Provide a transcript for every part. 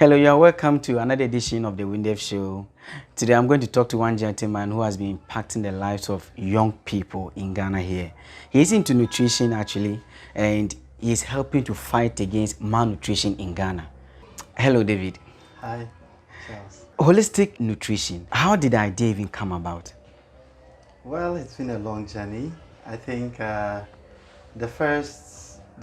Hello, you are welcome to another edition of the Wundef Show. Today I'm going to talk to one gentleman who has been impacting the lives of young people in Ghana here. He's into nutrition actually, and he's helping to fight against malnutrition in Ghana. Hello, David. Hi, Charles. Holistic nutrition. How did the idea even come about? Well, it's been a long journey. I think the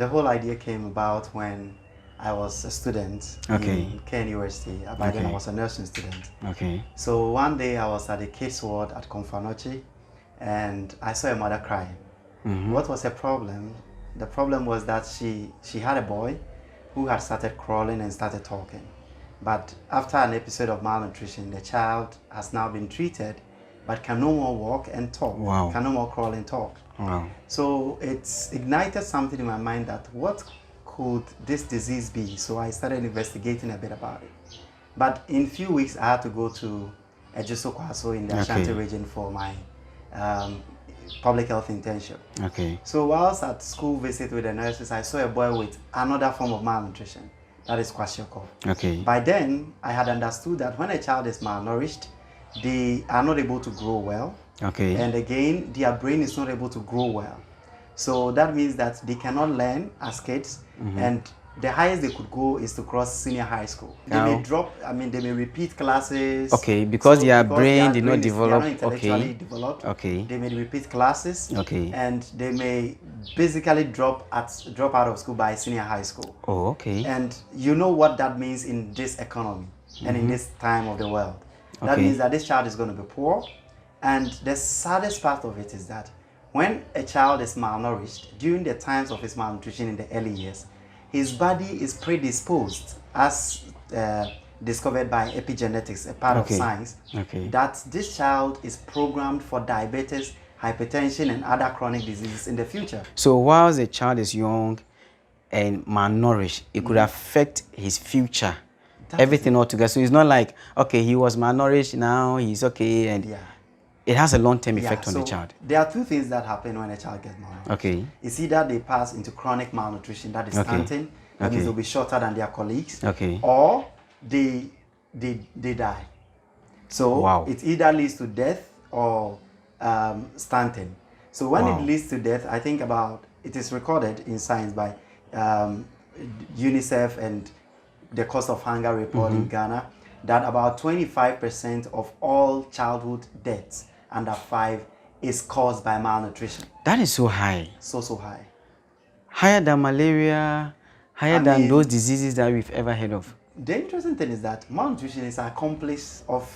whole idea came about when I was a student in Kent University. By then I was a nursing student. So one day I was at the kids ward at Komfanochi and I saw a mother crying. What was her problem? The problem was that she had a boy who had started crawling and started talking. But after an episode of malnutrition, the child has now been treated but can no more walk and talk, can no more crawl and talk. So it's ignited something in my mind that what could this disease be? So I started investigating a bit about it. But in a few weeks, I had to go to Ejiso Kwaso in the Ashanti region for my public health internship. So whilst at school visit with the nurses, I saw a boy with another form of malnutrition, that is kwashiorkor. By then, I had understood that when a child is malnourished, they are not able to grow well. And again, their brain is not able to grow well. So that means that they cannot learn as kids, and the highest they could go is to cross senior high school. They may drop, they may repeat classes. Because their brain did not develop. They are not intellectually developed. They may repeat classes. And they may basically drop out of school by senior high school. And you know what that means in this economy and in this time of the world. That means that this child is going to be poor. And the saddest part of it is that when a child is malnourished, during the times of his malnutrition in the early years, his body is predisposed, as discovered by epigenetics, a part of science, that this child is programmed for diabetes, hypertension, and other chronic diseases in the future. So whilst a child is young and malnourished, it could affect his future, everything altogether. So it's not like, he was malnourished, now he's okay, and it has a long-term effect on the child. There are two things that happen when a child gets malnourished. It's either they pass into chronic malnutrition, that is stunting, that means they'll be shorter than their colleagues, or they die. So it either leads to death or stunting. So when it leads to death, I think it is recorded in science by Unicef and the Cost of Hunger Report in Ghana, that about 25% of all childhood deaths under 5 is caused by malnutrition. That is so high. So high. Higher than malaria, higher than those diseases that we've ever heard of. The interesting thing is that malnutrition is an accomplice of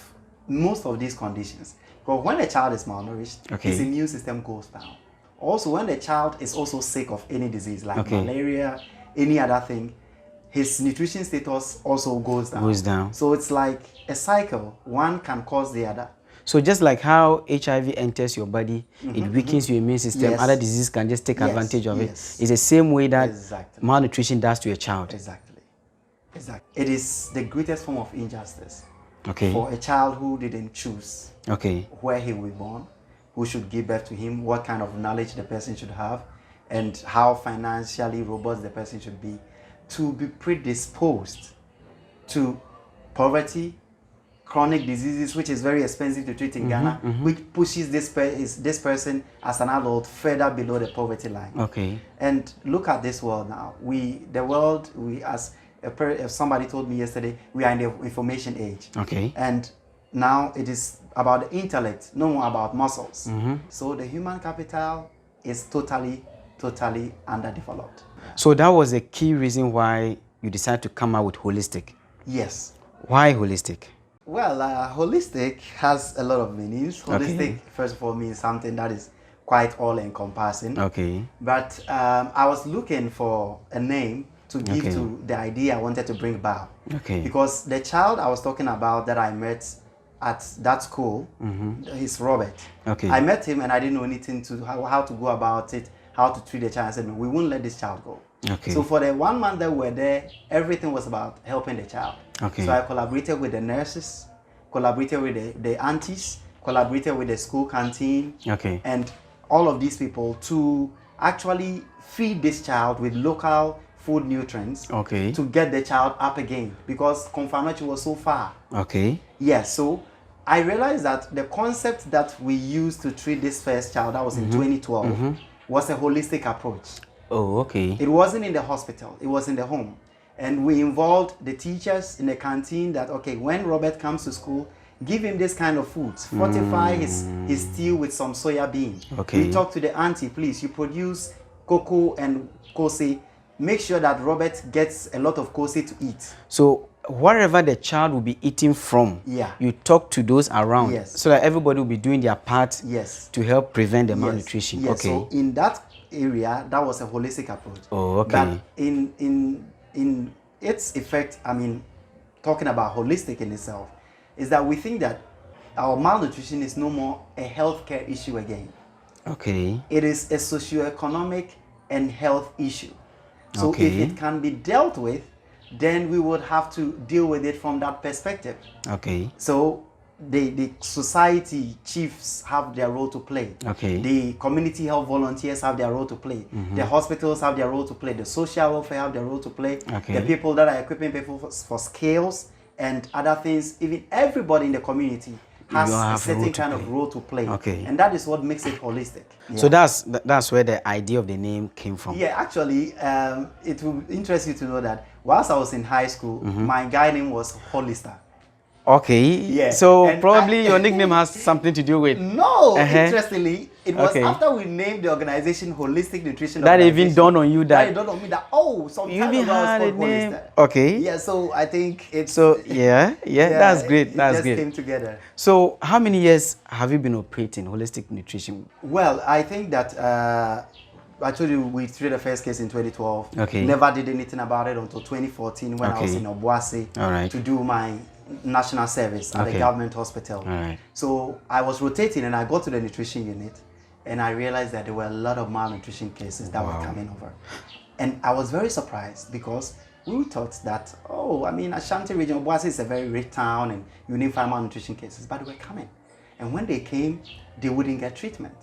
most of these conditions. Because when a child is malnourished, his immune system goes down. Also, when the child is also sick of any disease like malaria, any other thing, his nutrition status also goes down. So it's like a cycle. One can cause the other. So just like how HIV enters your body, it weakens your immune system, other diseases can just take advantage of it. It's the same way that malnutrition does to a child. Exactly. It is the greatest form of injustice for a child who didn't choose where he will be born, who should give birth to him, what kind of knowledge the person should have, and how financially robust the person should be, to be predisposed to poverty, chronic diseases, which is very expensive to treat in Ghana, which pushes this person as an adult further below the poverty line. And look at this world now. As somebody told me yesterday, we are in the information age. And now it is about the intellect, no more about muscles. So the human capital is totally underdeveloped. So that was the key reason why you decided to come out with holistic. Yes. Why holistic? Well, holistic has a lot of meanings. Holistic, first of all, means something that is quite all-encompassing. But I was looking for a name to give to the idea I wanted to bring about. Because the child I was talking about that I met at that school, is Robert. I met him and I didn't know anything to how to go about it, how to treat the child. I said, no, we won't let this child go. So for the 1 month that we were there, everything was about helping the child. So I collaborated with the nurses, collaborated with the aunties, collaborated with the school canteen, and all of these people to actually feed this child with local food nutrients okay, to get the child up again because Confanochi was so far. Okay. Yes, so I realized that the concept that we used to treat this first child, that was in 2012, was a holistic approach. Oh, okay. It wasn't in the hospital, it was in the home. And we involved the teachers in the canteen that, okay, when Robert comes to school, give him this kind of foods. Fortify his stew with some soya bean. Okay. We talk to the auntie, please, you produce cocoa and kose. Make sure that Robert gets a lot of kose to eat. So wherever the child will be eating from, you talk to those around, so that everybody will be doing their part to help prevent the malnutrition. Yes. Okay. So in that area, that was a holistic approach. Oh, okay. But in its effect, I mean, talking about holistic in itself, is that we think that our malnutrition is no more a healthcare issue again. Okay. It is a socioeconomic and health issue. So if it can be dealt with, then we would have to deal with it from that perspective. Okay. So the society chiefs have their role to play. Okay. The community health volunteers have their role to play. The hospitals have their role to play. The social welfare have their role to play. Okay. The people that are equipping people for scales and other things, even everybody in the community has a certain kind of role to play. Okay. And that is what makes it holistic. Yeah. So that's where the idea of the name came from. Yeah, actually, it will interest you to know that whilst I was in high school, my guy name was Hollister. Okay. Yeah. So and probably your nickname has something to do with. No, interestingly, it was after we named the organization Holistic Nutrition. That even dawned on you that. It dawned on me that some you time even ago had I was a called name. Hollister. Okay. Yeah. So I think it's. So yeah, that's great. That's just great. Came together. So how many years have you been operating Holistic Nutrition? Well, I think that. I told you we treated the first case in 2012. Okay. Never did anything about it until 2014 when I was in Obuasi to do my national service at the government hospital. So I was rotating and I got to the nutrition unit and I realized that there were a lot of malnutrition cases that were coming over. And I was very surprised because we thought that, Ashanti region, Obuasi is a very rich town and you need 5 malnutrition cases, but they were coming. And when they came, they wouldn't get treatment.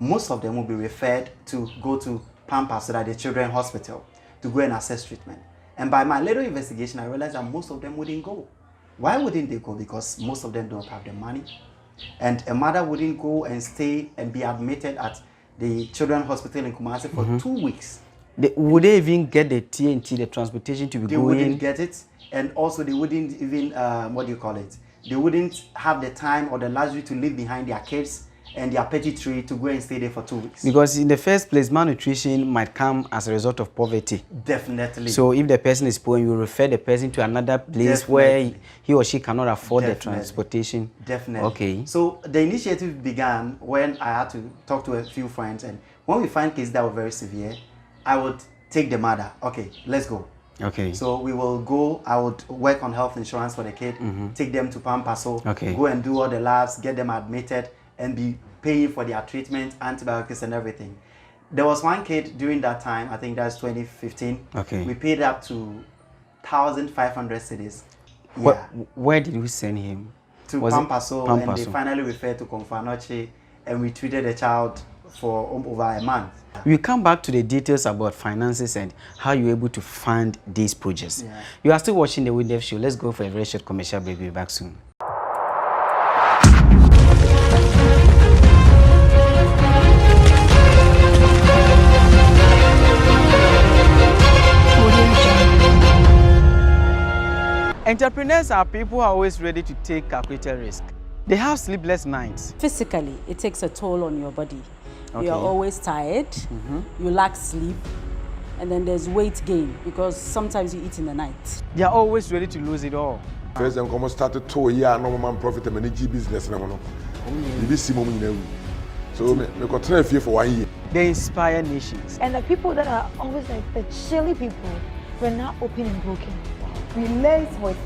Most of them will be referred to go to Pampas, so that the children's hospital, to go and assess treatment. And by my little investigation, I realized that most of them wouldn't go. Why wouldn't they go? Because most of them don't have the money. And a mother wouldn't go and stay and be admitted at the children's hospital in Kumasi for 2 weeks. Would they even get the TNT, the transportation to be going? They wouldn't get it. And also they wouldn't even, they wouldn't have the time or the luxury to leave behind their kids and their petty tree to go and stay there for 2 weeks. Because in the first place, malnutrition might come as a result of poverty. Definitely. So if the person is poor, you refer the person to another place where he or she cannot afford the transportation. Definitely. Okay. So the initiative began when I had to talk to a few friends, and when we find cases that were very severe, I would take the mother. Okay, let's go. Okay. So we will go. I would work on health insurance for the kid, take them to Pampaso, go and do all the labs, get them admitted, and be paying for their treatment, antibiotics and everything. There was one kid during that time, I think that's 2015. Okay. We paid up to 1,500 cedis. Where did we send him? To Pampaso, and they finally referred to Confanochi, and we treated the child for over a month. We'll come back to the details about finances and how you're able to fund these projects. Yeah. You are still watching the Wundef show. Let's go for a very short commercial break. We'll be back soon. Entrepreneurs are people who are always ready to take calculated risk. They have sleepless nights. Physically, it takes a toll on your body. You are always tired, you lack sleep, and then there's weight gain because sometimes you eat in the night. They are always ready to lose it all. First, I'm going to start 2 years, no man profit and manage business. So, I continue here for 1 year. They inspire nations. And the people that are always like the chilly people, we're now open and broken. We linked with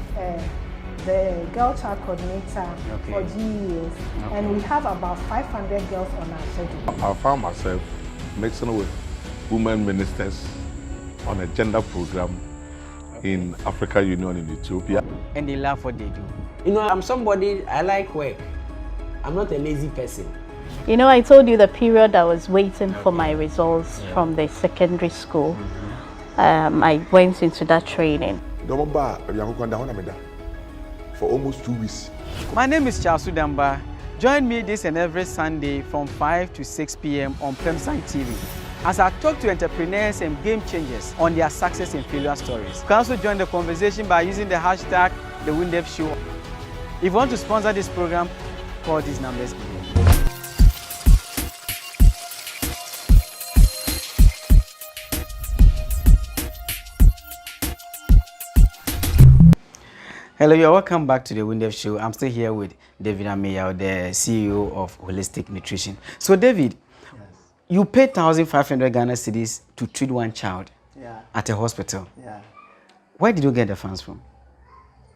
the girl child coordinator for GES, and we have about 500 girls on our schedule. I found myself mixing with women ministers on a gender program in Africa Union in Ethiopia. And they love what they do. You know, I'm somebody, I like work. I'm not a lazy person. You know, I told you the period I was waiting for my results from the secondary school. I went into that training. For almost 2 weeks. My name is Charles Udamba. Join me this and every Sunday from 5 to 6 p.m. on Pemsan TV as I talk to entrepreneurs and game changers on their success and failure stories. You can also join the conversation by using the hashtag The Wundef Show. If you want to sponsor this program, call these numbers below. Hello, you're welcome back to the Wundef Show. I'm still here with David Ameyaw, the CEO of HOLYSTIC Nutrition. So, David, yes, you paid 1,500 Ghana cedis to treat one child at a hospital. Yeah. Where did you get the funds from?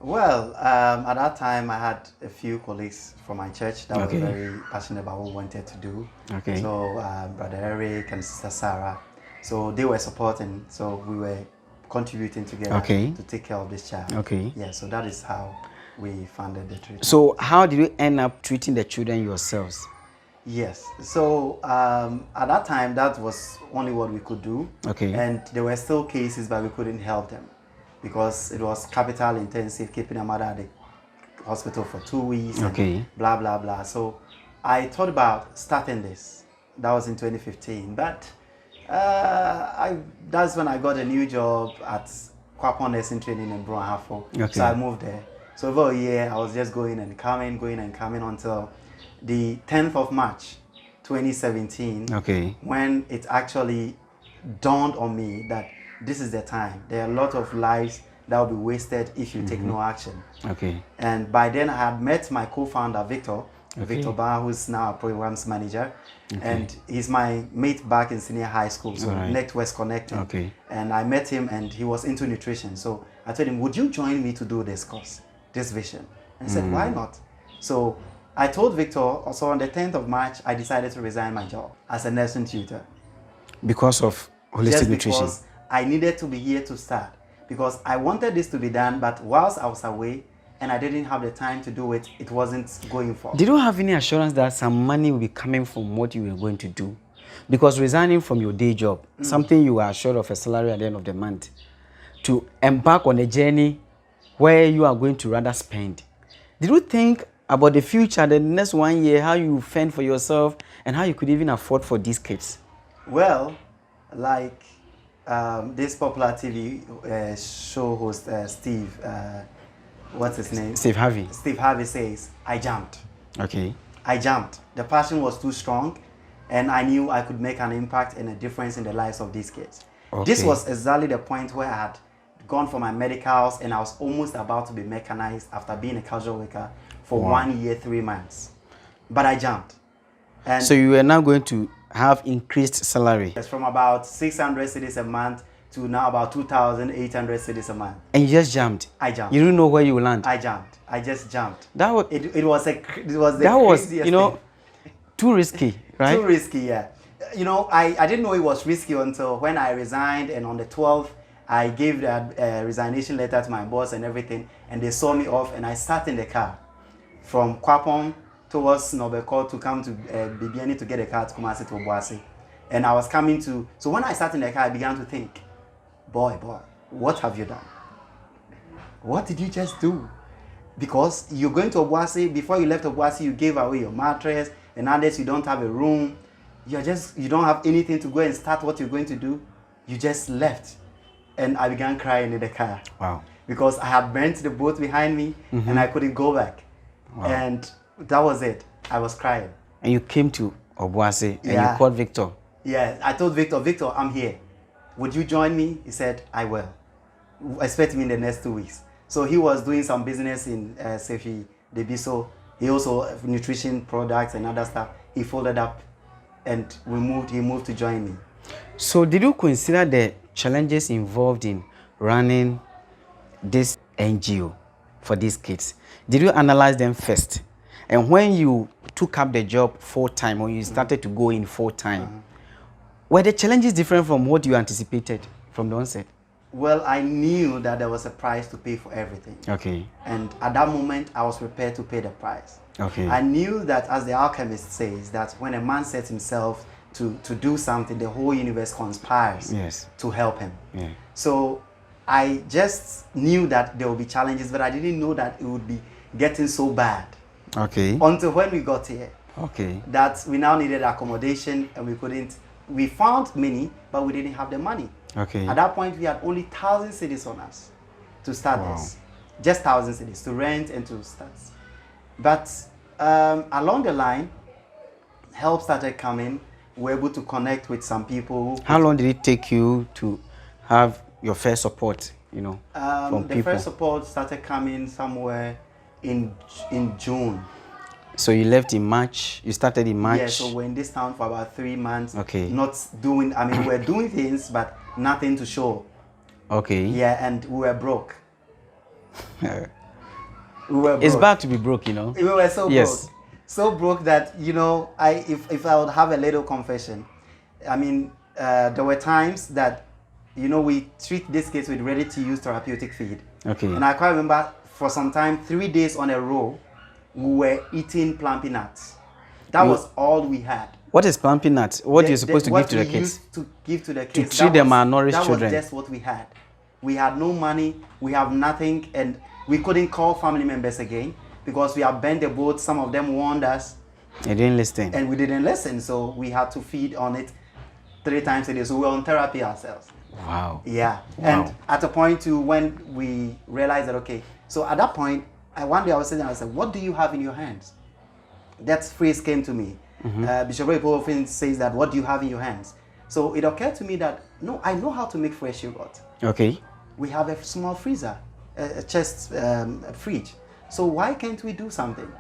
Well, at that time, I had a few colleagues from my church that were very passionate about what we wanted to do. Okay. So, Brother Eric and Sister Sarah, so they were supporting. So we were contributing together to take care of this child. Okay. Yeah, so that is how we funded the treatment. So how did you end up treating the children yourselves? Yes, so at that time that was only what we could do. Okay. And there were still cases but we couldn't help them because it was capital intensive, keeping a mother at the hospital for 2 weeks. Okay. Blah blah blah. So I thought about starting this. That was in 2015, but that's when I got a new job at Kwapon Nursing Training in Brownhafo. Okay. So I moved there. So over a year, I was just going and coming until the 10th of March, 2017, when it actually dawned on me that this is the time. There are a lot of lives that will be wasted if you take no action. Okay. And by then, I had met my co-founder, Victor Ba, who's now a programs manager. And he's my mate back in senior high school, so Net West connected. Okay. And I met him and he was into nutrition. So I told him, would you join me to do this course, this vision? And he said, why not? So I told Victor, so on the 10th of March, I decided to resign my job as a nursing tutor. Because of holistic nutrition? Because I needed to be here to start. Because I wanted this to be done, but whilst I was away, and I didn't have the time to do it, it wasn't going for. Did you have any assurance that some money will be coming from what you were going to do? Because resigning from your day job, something you were assured of a salary at the end of the month, to embark on a journey where you are going to rather spend. Did you think about the future, the next 1 year, how you fend for yourself and how you could even afford for these kids? Well, like this popular TV show host, Steve, what's his name? Steve Harvey. Steve Harvey says, I jumped. Okay. I jumped. The passion was too strong and I knew I could make an impact and a difference in the lives of these kids. Okay. This was exactly the point where I had gone for my medicals and I was almost about to be mechanized after being a casual worker for 1 year, 3 months. But I jumped. And so you were now going to have increased salary? It's from about 600 cedis a month to now about 2,800 cedis a month. And you just jumped? I jumped. You didn't know where you would land? I jumped. I just jumped. That was the craziest thing. Too risky, right? Too risky, yeah. You know, I didn't know it was risky until when I resigned, and on the 12th, I gave the resignation letter to my boss and everything, and they saw me off, and I sat in the car from Kwapon towards Nobeko to come to Bibiani to get a car to Kumasi to Obuasi. And I was coming to, so when I sat in the car, I began to think, boy, what have you done? What did you just do? Because you're going to Obuasi, before you left Obuasi, you gave away your mattress, and others, you don't have a room. You don't have anything to go and start what you're going to do. You just left. And I began crying in the car. Wow. Because I had burnt the boat behind me, and I couldn't go back. Wow. And that was it. I was crying. And you came to Obuasi, and you called Victor. Yeah, I told Victor, I'm here. Would you join me? He said, I will. Expect me in the next 2 weeks. So he was doing some business in Sefi, Debiso. He also nutrition products and other stuff. He folded up and he moved to join me. So did you consider the challenges involved in running this NGO for these kids? Did you analyze them first? And when you took up the job full-time, or you started to go in full-time, were the challenges different from what you anticipated from the onset? Well, I knew that there was a price to pay for everything. Okay. And at that moment, I was prepared to pay the price. Okay. I knew that, as the alchemist says, that when a man sets himself to do something, the whole universe conspires to help him. Yeah. So I just knew that there would be challenges, but I didn't know that it would be getting so bad. Okay. Until when we got here. Okay. That we now needed accommodation and we couldn't. We found many, but we didn't have the money. Okay. At that point, we had only 1,000 cedis on us to start this. Just 1,000 cedis to rent and to start. But along the line, help started coming. We were able to connect with some people. How long did it take you to have your first support, you know, from the people? first support started coming somewhere in June. So you left in March, you started in March? Yeah, so we're in this town for about 3 months. Okay. Not doing, I mean, we're doing things, but nothing to show. Okay. Yeah, and we were broke. We were broke. It's bad to be broke, you know. We were so broke. So broke that, you know, if I would have a little confession, I mean, there were times that, you know, we treat these kids with ready-to-use therapeutic feed. Okay. And I quite remember for some time, 3 days on a row, we were eating plumpy nuts. That was all we had. What is plumpy nuts? What are you supposed to give to the kids? Used to give to the kids. To treat the malnourished children. That was just what we had. We had no money, we have nothing, and we couldn't call family members again because we have bent the boat. Some of them warned us. They didn't listen. And we didn't listen, so we had to feed on it 3 times a day. So we were on therapy ourselves. Wow. Yeah. Wow. And at a point too, when we realized that, okay, so at that point, one day I was sitting and I said, what do you have in your hands? That phrase came to me. Bishop Ray often says that, what do you have in your hands? So it occurred to me that, no, I know how to make fresh yogurt. Okay. We have a small freezer, a chest fridge. So why can't we do something?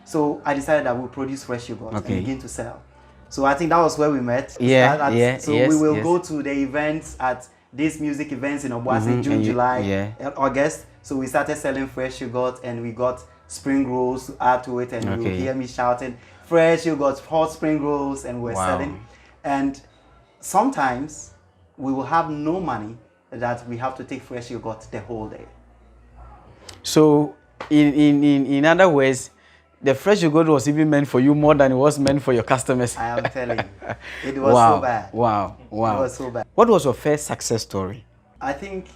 So I decided that we'll produce fresh yogurt and begin to sell. So I think that was where we met. So we will go to the events at these music events in Obuasi, June, July, August. So we started selling fresh yogurt and we got spring rolls to add to it, and you will hear me shouting, fresh yogurt, hot spring rolls, and we're selling. And sometimes we will have no money that we have to take fresh yogurt the whole day. So in other words, the fresh yogurt was even meant for you more than it was meant for your customers. I am telling you, it was so bad. Wow. It was so bad. What was your first success story? I think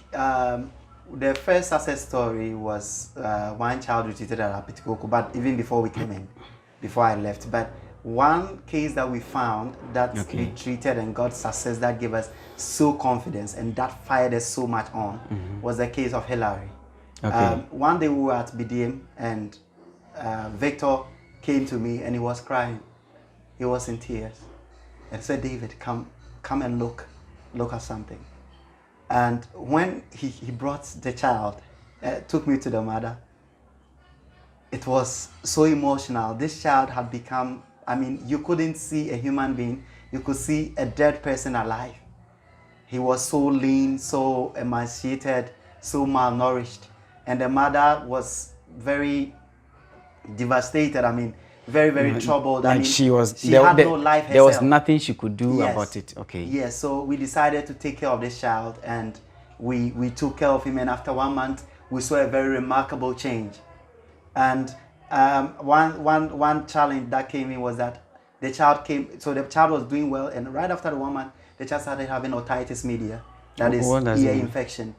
the first success story was one child we treated at Apitikoku, but even before we came in, before I left. But one case that we found that we treated and got success that gave us so confidence and that fired us so much on was the case of Hillary. One day we were at BDM and Victor came to me and he was crying. He was in tears and said, David, come and look at something. And when he brought the child, took me to the mother, it was so emotional. This child had become, I mean, you couldn't see a human being, you could see a dead person alive. He was so lean, so emaciated, so malnourished. And the mother was very devastated, I mean, very, very troubled. Like I mean, she had no life herself. There was nothing she could do about it. Okay. Yes, so we decided to take care of this child and we took care of him, and after 1 month, we saw a very remarkable change. And one challenge that came in was that the child was doing well, and right after the 1 month, the child started having otitis media, that is ear infection.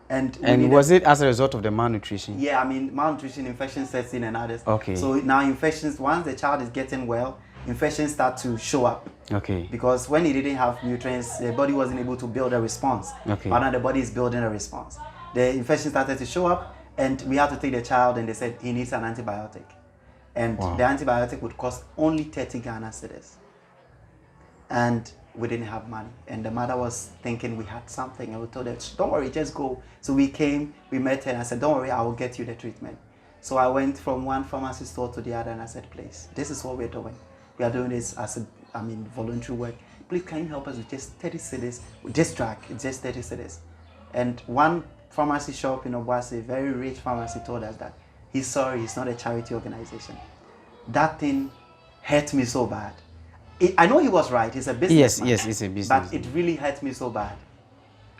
And was it as a result of the malnutrition? Yeah, I mean, malnutrition, infection sets in and others. Okay. So now infections, once the child is getting well, infections start to show up. Okay. Because when he didn't have nutrients, the body wasn't able to build a response. Okay. But now the body is building a response. The infection started to show up, and we had to take the child, and they said he needs an antibiotic. And the antibiotic would cost only 30 Ghana cedis. And we didn't have money, and the mother was thinking we had something, and we told her, don't worry, just go. So we came, we met her, and I said, don't worry, I will get you the treatment. So I went from one pharmacy store to the other, and I said, please, this is what we're doing. We are doing this as voluntary work. Please, can you help us with just 30 cedis? With this drug, it's just 30 cedis. And one pharmacy shop in Obuasi, a very rich pharmacy, told us that he's sorry, it's not a charity organization. That thing hurt me so bad. I know he was right, he's a businessman. Yes, it's a business. But it really hurt me so bad.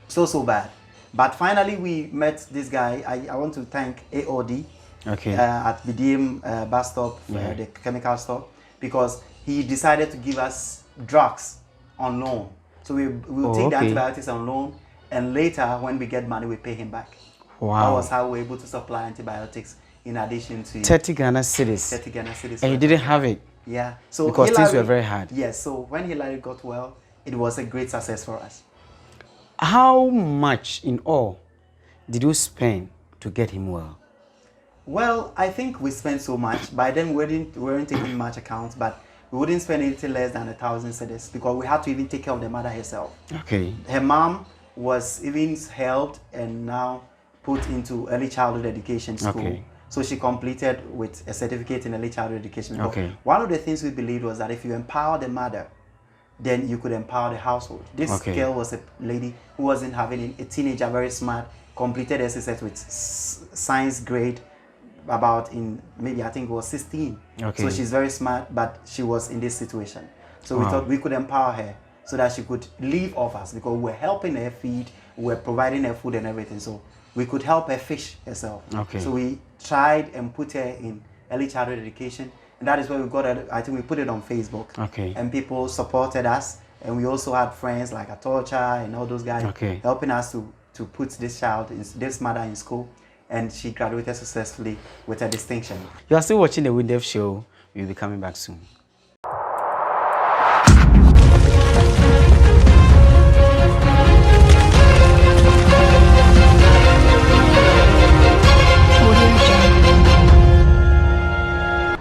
So bad. But finally we met this guy. I want to thank AOD at BDM bus stop, the chemical store, because he decided to give us drugs on loan. So we will take the antibiotics on loan, and later when we get money, we pay him back. Wow. That was how we were able to supply antibiotics in addition to 30 Ghana cedis. 30 Ghana cedis. And you didn't have it? Yeah. So because things were very hard. Yes. So when Hillary got well, it was a great success for us. How much in all did you spend to get him well? Well, I think we spent so much. By then, we weren't taking much account, but we wouldn't spend anything less than 1,000 cedis because we had to even take care of the mother herself. Okay. Her mom was even helped and now put into early childhood education school. Okay. So she completed with a certificate in early childhood education. Okay. One of the things we believed was that if you empower the mother, then you could empower the household. This girl was a lady who wasn't having a teenager, very smart, completed SSS with science grade about in maybe I think it was 16. Okay. So she's very smart, but she was in this situation. So we thought we could empower her so that she could live off us because we were helping her feed, we were providing her food and everything. So we could help her fish herself. Okay. So we tried and put her in early childhood education. And that is where we got it. I think we put it on Facebook. Okay. And people supported us. And we also had friends like Atocha and all those guys helping us to put this mother in school. And she graduated successfully with a distinction. You are still watching the Wundef show. We'll be coming back soon.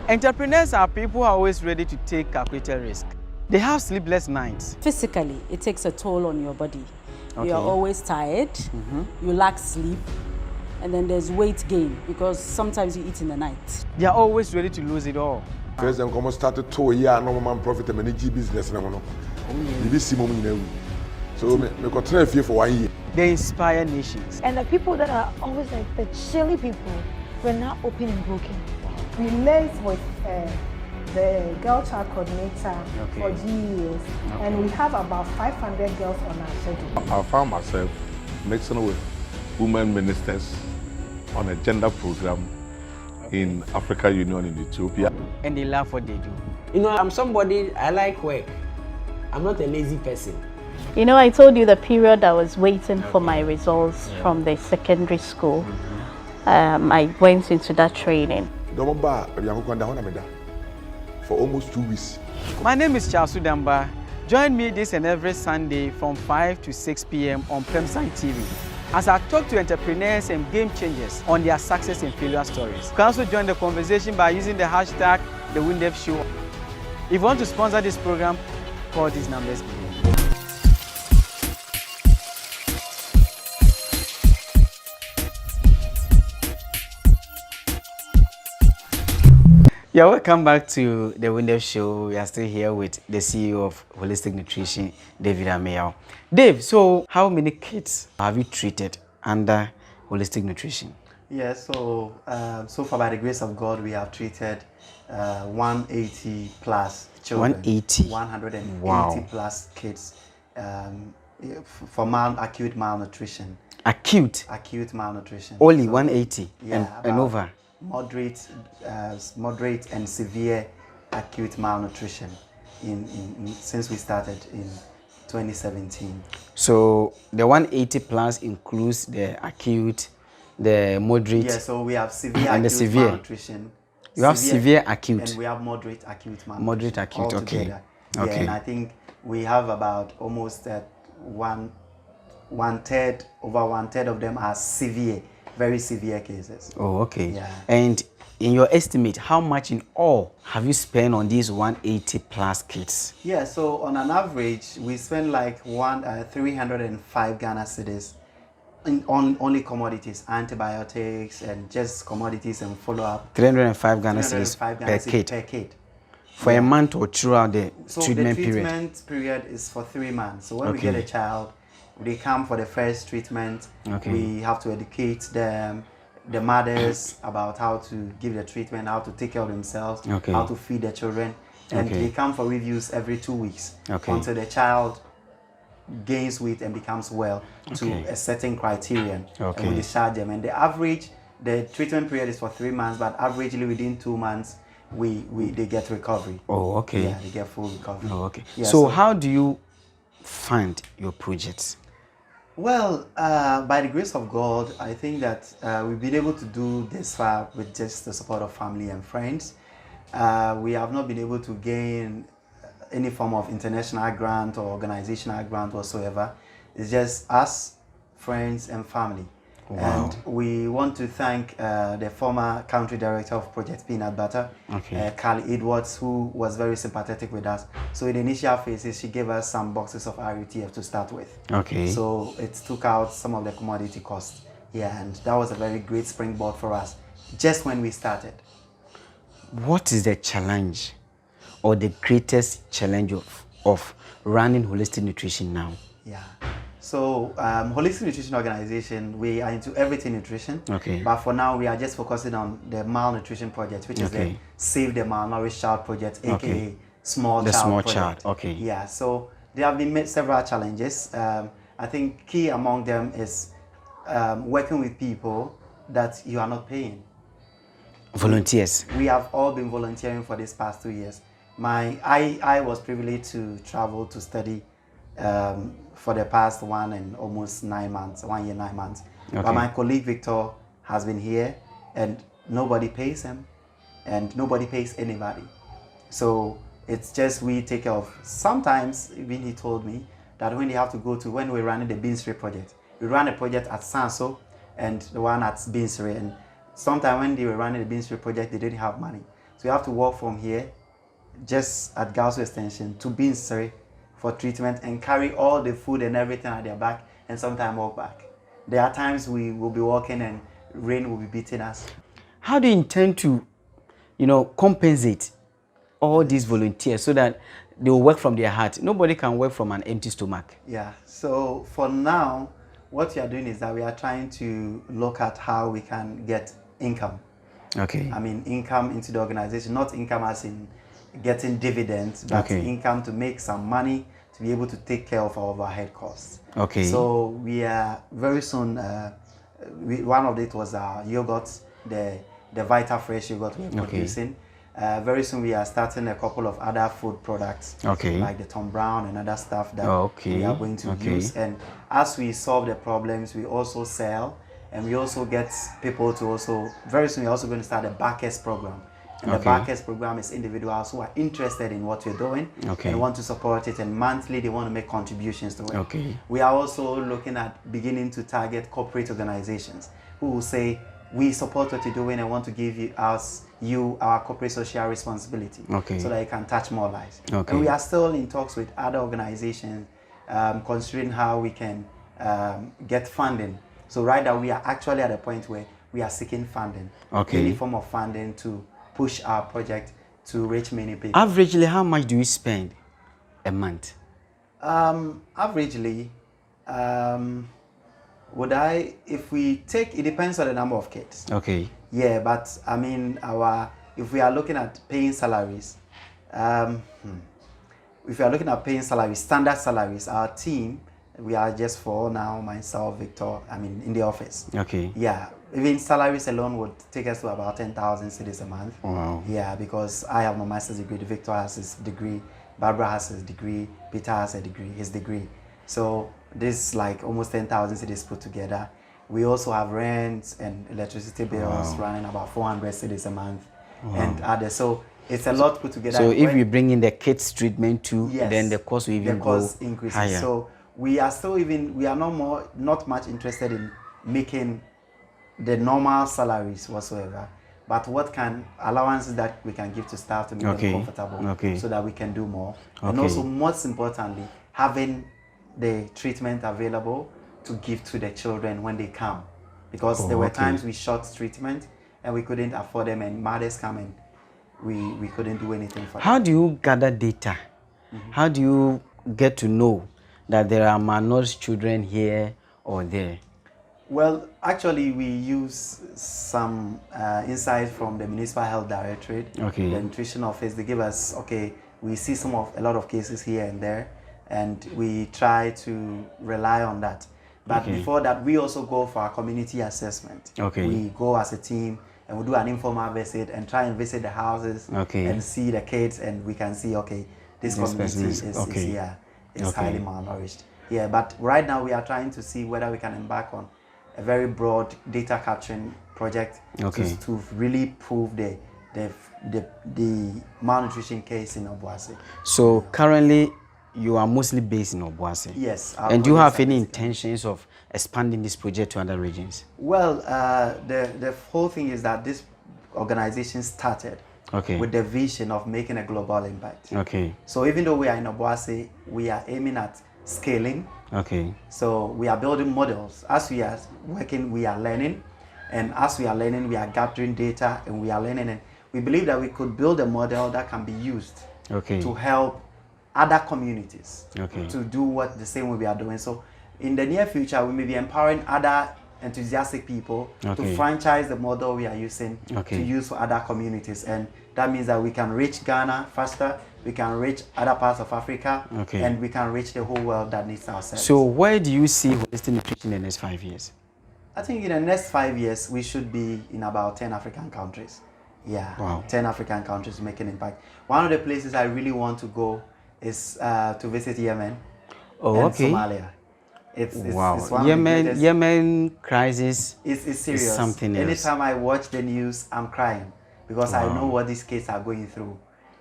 Entrepreneurs are people who are always ready to take calculated risk. They have sleepless nights. Physically, it takes a toll on your body. You are always tired, you lack sleep, and then there's weight gain because sometimes you eat in the night. They are always ready to lose it all. First, I'm going to start to year no man profit and manage business. So, I got trained here for 1 year. They inspire nations. And the people that are always like the chilly people were now open and broken. We liaised with the girl child coordinator for GES, and we have about 500 girls on our schedule. I found myself mixing with women ministers on a gender program in Africa Union in Ethiopia. And they love what they do. You know, I'm somebody, I like work. I'm not a lazy person. You know, I told you the period I was waiting for my results from the secondary school. I went into that training. For almost 2 weeks. My name is Charles Udamba. Join me this and every Sunday from 5 to 6 p.m. on Premsign TV as I talk to entrepreneurs and game changers on their success and failure stories. You can also join the conversation by using the hashtag #TheWundefShow. If you want to sponsor this program, call these numbers below. Yeah, welcome back to the Wundef show. We are still here with the CEO of HOLYSTIC Nutrition, David Ameyaw. Dave, so how many kids have you treated under HOLYSTIC Nutrition? Yeah, so far by the grace of God, we have treated 180 plus children. 180? 180 plus kids for acute malnutrition. Acute? Acute malnutrition. Only 180 and over? Moderate and severe acute malnutrition since we started in 2017. So the 180 plus includes the acute, the moderate. Yeah, so we have severe and acute the severe malnutrition. You have severe acute. And we have moderate acute malnutrition. Moderate acute, okay. Yeah, okay. And I think we have about almost over one third of them are severe. Very severe cases. Oh, okay. Yeah. And in your estimate, how much in all have you spent on these 180 plus kids? Yeah, so on an average, we spend like 305 Ghana cedis on only commodities, antibiotics, and just commodities and follow-up. 305 Ghana cedis per kid. For a month or throughout the treatment period? So the treatment period is for 3 months. So when we get a child, they come for the first treatment. We have to educate them, the mothers, about how to give the treatment, how to take care of themselves, how to feed their children. And they come for reviews every 2 weeks until the child gains weight and becomes well to a certain criterion. And we discharge them. And the treatment period is for 3 months, but averagely within 2 months, they get recovery. Oh, okay. Yeah, they get full recovery. Oh, okay. Yeah, so how do you fund your projects? Well, by the grace of God, I think that we've been able to do this far with just the support of family and friends. We have not been able to gain any form of international grant or organizational grant whatsoever. It's just us, friends, and family. Wow. And we want to thank the former country director of Project Peanut Butter, Carly Edwards, who was very sympathetic with us. So in the initial phases, she gave us some boxes of RUTF to start with. Okay. So it took out some of the commodity costs. Yeah, and that was a very great springboard for us just when we started. What is the challenge or the greatest challenge of running Holistic Nutrition now? Yeah. So Holistic Nutrition Organization, we are into everything nutrition. Okay. But for now, we are just focusing on the malnutrition project, which is the Save the Malnourished Child project, aka Small Child. Okay. Yeah. So there have been several challenges. I think key among them is working with people that you are not paying. Volunteers. We have all been volunteering for these past 2 years. I was privileged to travel to study for the past 1 and almost 9 months, 1 year, 9 months. Okay. But my colleague Victor has been here and nobody pays him and nobody pays anybody. So it's just we take care of. Sometimes even he told me that when they have to go to, when we're running the Beansray project, we ran a project at Sanso and the one at Beansray, and sometimes when they were running the Beansray project, they didn't have money. So you have to walk from here, just at Gausso Extension, to Beansray for treatment and carry all the food and everything at their back and sometimes walk back. There are times we will be walking and rain will be beating us. How do you intend to, compensate all these volunteers so that they will work from their heart? Nobody can work from an empty stomach. Yeah, so for now, what we are doing is that we are trying to look at how we can get income. Okay. I mean, income into the organization, not income as in getting dividends, but income to make some money to be able to take care of our overhead costs. Okay. So we are very soon, one of it was our yogurt, the Vita Fresh yogurt we're producing. Very soon we are starting a couple of other food products, like the Tom Brown and other stuff that we are going to use. And as we solve the problems, we also sell, and we also get people to also, very soon we're also going to start a Backers program. And the Backers program is individuals who are interested in what we're doing and want to support it, and monthly they want to make contributions to it. We are also looking at beginning to target corporate organizations who will say, we support what you're doing and want to give you our corporate social responsibility so that you can touch more lives. And we are still in talks with other organizations considering how we can get funding. So right now we are actually at a point where we are seeking funding, any form of funding to push our project to reach many people. Averagely, how much do you spend a month? Averagely, if we take, it depends on the number of kids. Okay. Yeah, but I mean, if we are looking at paying salaries, standard salaries, our team, we are just 4 now, myself, Victor, in the office. Okay. Yeah, even salaries alone would take us to about 10,000 cedis a month. Wow. Yeah, because I have my master's degree, Victor has his degree, Barbara has his degree, Peter has his degree. So this is like almost 10,000 cedis put together. We also have rent and electricity bills running about 400 cedis a month and others. So it's a lot put together. So if we bring in the kids treatment too, then the cost will even go higher. So we are still not much interested in making the normal salaries whatsoever, but what can allowances that we can give to staff to make them comfortable so that we can do more. And also, most importantly, having the treatment available to give to the children when they come, because there were times we short treatment and we couldn't afford them, and mothers come and we couldn't do anything for them. How do you gather data? How do you get to know that there are malnourished children here or there? Well, actually, we use some insight from the Municipal Health Directorate, the Nutrition Office. They give us, we see a lot of cases here and there, and we try to rely on that. But before that, we also go for our community assessment. We go as a team and we do an informal visit and try and visit the houses and see the kids, and we can see, okay, this community is highly malnourished. Yeah, but right now we are trying to see whether we can embark on a very broad data capturing project to really prove the malnutrition case in Obuasi. So currently you are mostly based in Obuasi? Yes. And do you have any intentions of expanding this project to other regions? Well, the whole thing is that this organization started with the vision of making a global impact. So even though we are in Obuasi, we are aiming at scaling. So we are building models. As we are working, we are learning. And as we are learning, we are gathering data and we are learning. And we believe that we could build a model that can be used to help other communities to do the same way we are doing. So in the near future, we may be empowering other enthusiastic people to franchise the model we are using to use for other communities. And that means that we can reach Ghana faster, we can reach other parts of Africa, and we can reach the whole world that needs our service. So where do you see holistic nutrition in the next 5 years? I think in the next 5 years, we should be in about 10 African countries. Yeah, 10 African countries making impact. One of the places I really want to go is to visit Yemen and Somalia. It's one Yemen crisis is serious. Something else. Anytime I watch the news, I'm crying because I know what these kids are going through.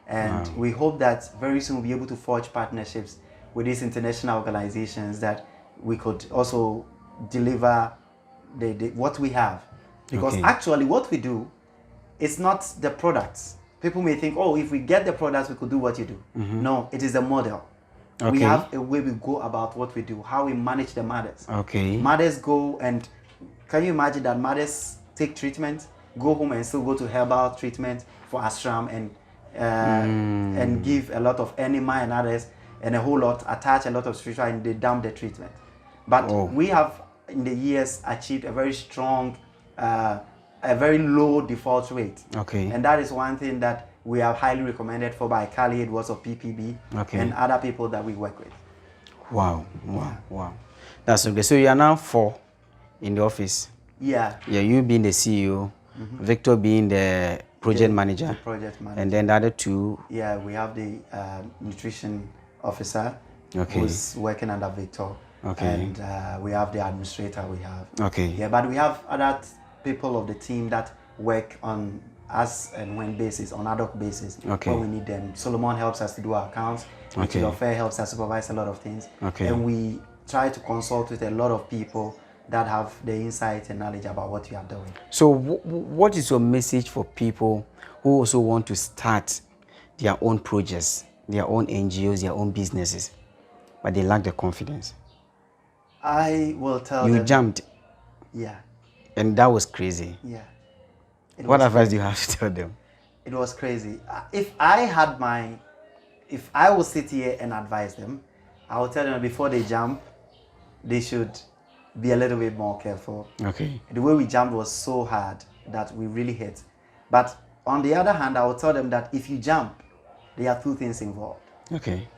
And we hope that very soon we'll be able to forge partnerships with these international organizations that we could also deliver what we have. Because actually what we do is not the products. People may think, oh, if we get the products, we could do what you do. No, it is a model. We have a way we go about what we do, how we manage the mothers. Mothers go and, can you imagine that mothers take treatment, go home and still go to herbal treatment for ashram and give a lot of enema and others and a whole lot, attach a lot of spiritual and they dump the treatment. But we have in the years achieved a very strong, a very low default rate. And that is one thing that we are highly recommended for by Kali Edwards of PPB and other people that we work with. Wow. That's okay. So you are now 4 in the office. Yeah, you being the CEO, Victor being the project manager. And then the other 2? Yeah, we have the nutrition officer who's working under Victor. And we have the administrator we have. Yeah, but we have other people of the team that work on as and when basis, on ad hoc basis, when we need them. Solomon helps us to do our accounts. Richard Fair helps us supervise a lot of things. And we try to consult with a lot of people that have the insight and knowledge about what you are doing. So what is your message for people who also want to start their own projects, their own NGOs, their own businesses, but they lack the confidence? I will tell them. You jumped. Yeah. And that was crazy. Yeah. What advice do you have to tell them? It was crazy. If I would sit here and advise them, I would tell them before they jump, they should be a little bit more careful. The way we jumped was so hard that we really hit. But on the other hand, I would tell them that if you jump, there are 2 things involved.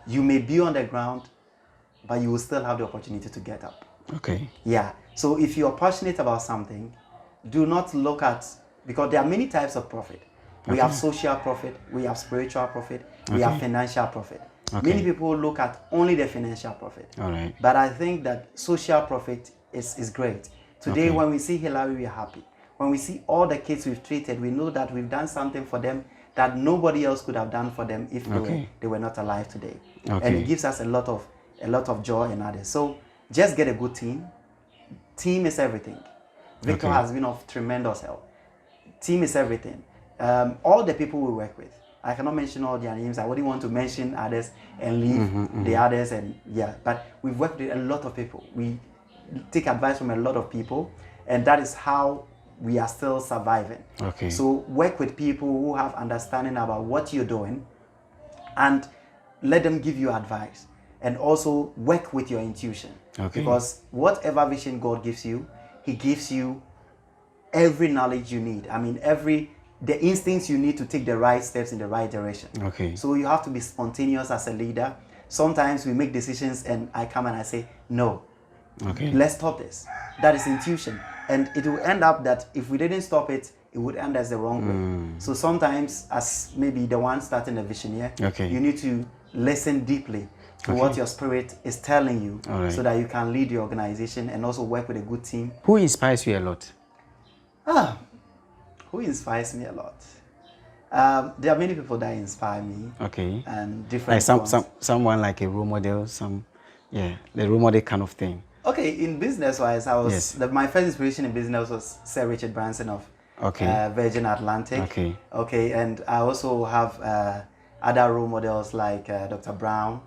You may be on the ground, but you will still have the opportunity to get up. Yeah. So if you're passionate about something, do not look at, because there are many types of profit. We have social profit, we have spiritual profit, we have financial profit. Many people look at only the financial profit. But I think that social profit is great. Today, when we see Hillary, we are happy. When we see all the kids we've treated, we know that we've done something for them that nobody else could have done for them if they were not alive today. And it gives us a lot of joy and others. So just get a good team. Team is everything. Victor has been of tremendous help. Team is everything. All the people we work with, I cannot mention all their names. I wouldn't want to mention others and leave the others. And but we've worked with a lot of people. We take advice from a lot of people, and that is how we are still surviving. So work with people who have understanding about what you're doing, and let them give you advice. And also work with your intuition. Because whatever vision God gives you, He gives you every knowledge you need. I mean, the instincts you need to take the right steps in the right direction. So you have to be spontaneous as a leader. Sometimes we make decisions and I come and I say, no, let's stop this. That is intuition. And it will end up that if we didn't stop it, it would end us the wrong way. So sometimes, as maybe the one starting the visioneer, you need to listen deeply to what your spirit is telling you, so that you can lead the organization and also work with a good team. Who inspires you a lot? Who inspires me a lot? There are many people that inspire me. And different someone like a role model, the role model kind of thing. In business-wise, I was my first inspiration in business was Sir Richard Branson of Virgin Atlantic. And I also have other role models like Dr. Brown,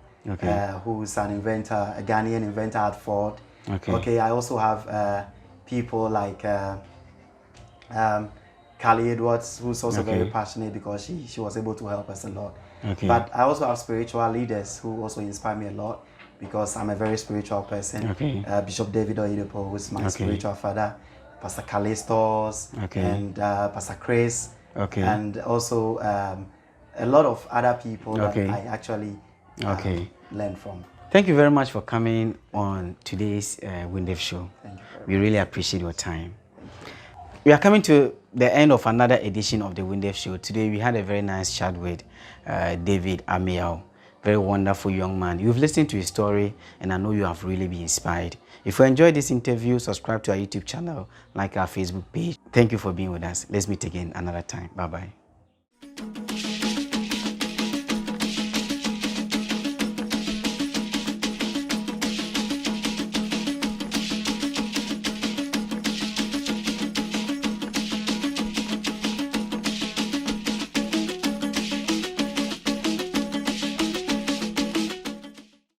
who's an inventor, a Ghanaian inventor at Ford. I also have people like Carly Edwards, who's also very passionate because she was able to help us a lot. But I also have spiritual leaders who also inspire me a lot, because I'm a very spiritual person. Bishop David Oyedepo, who's my spiritual father, Pastor Callistos, and Pastor Chris, and also a lot of other people that I actually learn from. Thank you very much for coming on today's Wundef show. Thank you very We really appreciate your time. We are coming to the end of another edition of the Wundef show. Today we had a very nice chat with David Ameyaw. Very wonderful young man. You've listened to his story, and I know you have really been inspired. If you enjoyed this interview, subscribe to our YouTube channel, like our Facebook page. Thank you for being with us. Let's meet again another time. Bye-bye.